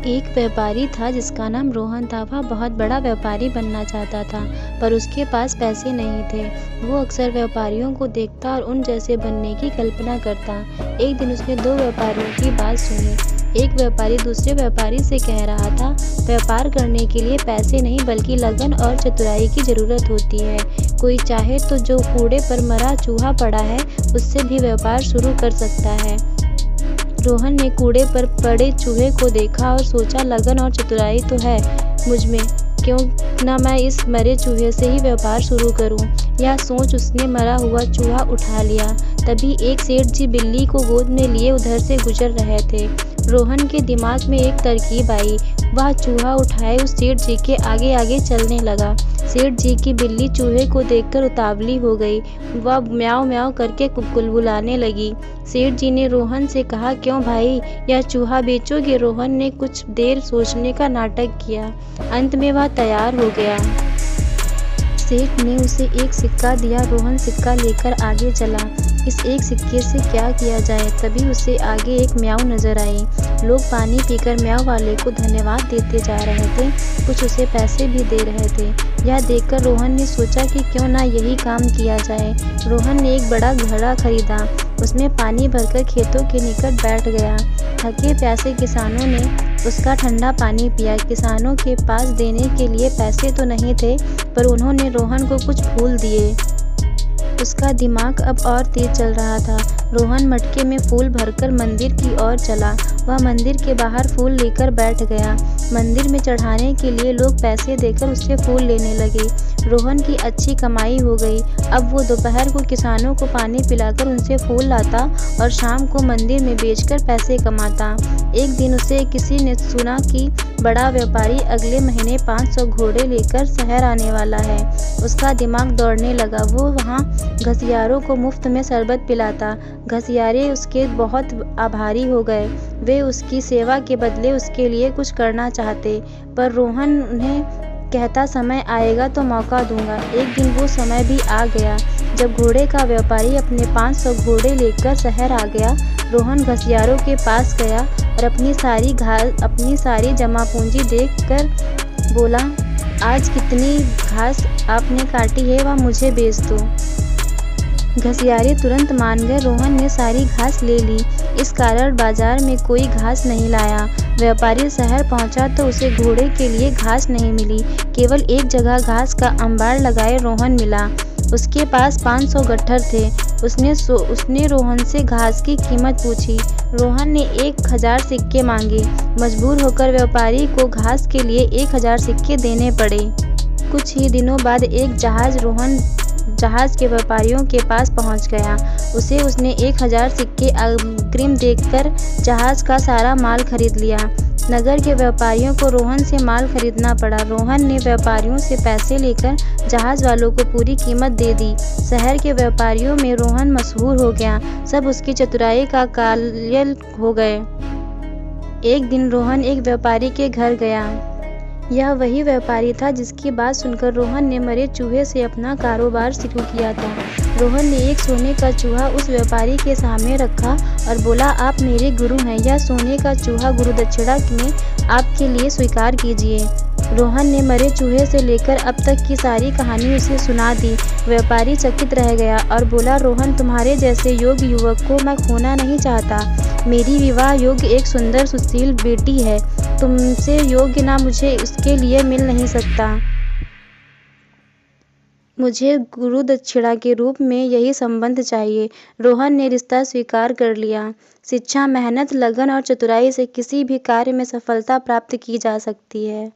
एक व्यापारी था जिसका नाम रोहन था। वह बहुत बड़ा व्यापारी बनना चाहता था, पर उसके पास पैसे नहीं थे। वो अक्सर व्यापारियों को देखता और उन जैसे बनने की कल्पना करता। एक दिन उसने दो व्यापारियों की बात सुनी। एक व्यापारी दूसरे व्यापारी से कह रहा था, व्यापार करने के लिए पैसे नहीं बल्कि लगन और चतुराई की ज़रूरत होती है। कोई चाहे तो जो कूड़े पर मरा चूहा पड़ा है, उससे भी व्यापार शुरू कर सकता है। रोहन ने कूड़े पर पड़े चूहे को देखा और सोचा, लगन और चतुराई तो है मुझ में, क्यों न मैं इस मरे चूहे से ही व्यापार शुरू करूं। यह सोच उसने मरा हुआ चूहा उठा लिया। तभी एक सेठ जी बिल्ली को गोद में लिए उधर से गुजर रहे थे। रोहन के दिमाग में एक तरकीब आई। वह चूहा उठाए उस सेठ जी के आगे आगे चलने लगा। सेठ जी की बिल्ली चूहे को देखकर उतावली हो गई। वह म्याऊं म्याऊं करके कुलकुलाने लगी। सेठ जी ने रोहन से कहा, क्यों भाई, यह चूहा बेचोगे? रोहन ने कुछ देर सोचने का नाटक किया। अंत में वह तैयार हो गया। सेठ ने उसे एक सिक्का दिया। रोहन सिक्का लेकर आगे चला। इस एक सिक्के से क्या किया जाए? तभी उसे आगे एक म्याऊं नजर आई। लोग पानी पीकर म्याऊं वाले को धन्यवाद देते जा रहे थे, कुछ उसे पैसे भी दे रहे थे। यह देखकर रोहन ने सोचा कि क्यों ना यही काम किया जाए। रोहन ने एक बड़ा घड़ा खरीदा, उसमें पानी भरकर खेतों के निकट बैठ गया। थके प्यासे किसानों ने उसका ठंडा पानी पिया। किसानों के पास देने के लिए पैसे तो नहीं थे, पर उन्होंने रोहन को कुछ फूल दिए। उसका दिमाग अब और तेज चल रहा था। रोहन मटके में फूल भरकर मंदिर की ओर चला। वह मंदिर के बाहर फूल लेकर बैठ गया। मंदिर में चढ़ाने के लिए लोग पैसे देकर उससे फूल लेने लगे। रोहन की अच्छी कमाई हो गई। अब वो दोपहर को किसानों को पानी पिलाकर उनसे फूल लाता और शाम को मंदिर में बेचकर पैसे कमाता। एक दिन उसे किसी ने सुना कि बड़ा व्यापारी अगले महीने 500 घोड़े लेकर शहर आने वाला है। उसका दिमाग दौड़ने लगा। वो वहाँ घसियारों को मुफ्त में शरबत पिलाता। घसियारे उसके बहुत आभारी हो गए। वे उसकी सेवा के बदले उसके लिए कुछ करना चाहते, पर रोहन उन्हें कहता, समय आएगा तो मौका दूंगा। एक दिन वो समय भी आ गया जब घोड़े का व्यापारी अपने 500 घोड़े लेकर शहर आ गया। रोहन घसियारों के पास गया और अपनी सारी जमा पूंजी देखकर बोला, आज कितनी घास आपने काटी है वह मुझे बेच दो। घसियारे तुरंत मान गए। रोहन ने सारी घास ले ली। इस कारण बाजार में कोई घास नहीं लाया। व्यापारी शहर पहुंचा तो उसे घोड़े के लिए घास नहीं मिली। केवल एक जगह घास का अंबार लगाए रोहन मिला। उसके पास 500 गट्ठर थे। उसने रोहन से घास की कीमत पूछी। रोहन ने 1000 सिक्के मांगे। मजबूर होकर व्यापारी को घास के लिए 1000 सिक्के देने पड़े। कुछ ही दिनों बाद एक जहाज के व्यापारियों के पास पहुंच गया। उसने 1000 सिक्के अग्रिम देकर जहाज का सारा माल खरीद लिया। नगर के व्यापारियों को रोहन से माल खरीदना पड़ा। रोहन ने व्यापारियों से पैसे लेकर जहाज वालों को पूरी कीमत दे दी। शहर के व्यापारियों में रोहन मशहूर हो गया। सब उसकी चतुराई का कायल हो गए। एक दिन रोहन एक व्यापारी के घर गया। यह वही व्यापारी था जिसकी बात सुनकर रोहन ने मरे चूहे से अपना कारोबार शुरू किया था। रोहन ने एक सोने का चूहा उस व्यापारी के सामने रखा और बोला, आप मेरे गुरु हैं, यह सोने का चूहा गुरु दक्षिणा में आपके लिए स्वीकार कीजिए। रोहन ने मरे चूहे से लेकर अब तक की सारी कहानी उसे सुना दी। व्यापारी चकित रह गया और बोला, रोहन, तुम्हारे जैसे योग्य युवक को मैं खोना नहीं चाहता। मेरी विवाह योग्य एक सुंदर सुशील बेटी है। तुमसे योग्य ना मुझे उसके लिए मिल नहीं सकता। मुझे गुरु दक्षिणा के रूप में यही संबंध चाहिए। रोहन ने रिश्ता स्वीकार कर लिया। शिक्षा, मेहनत, लगन और चतुराई से किसी भी कार्य में सफलता प्राप्त की जा सकती है।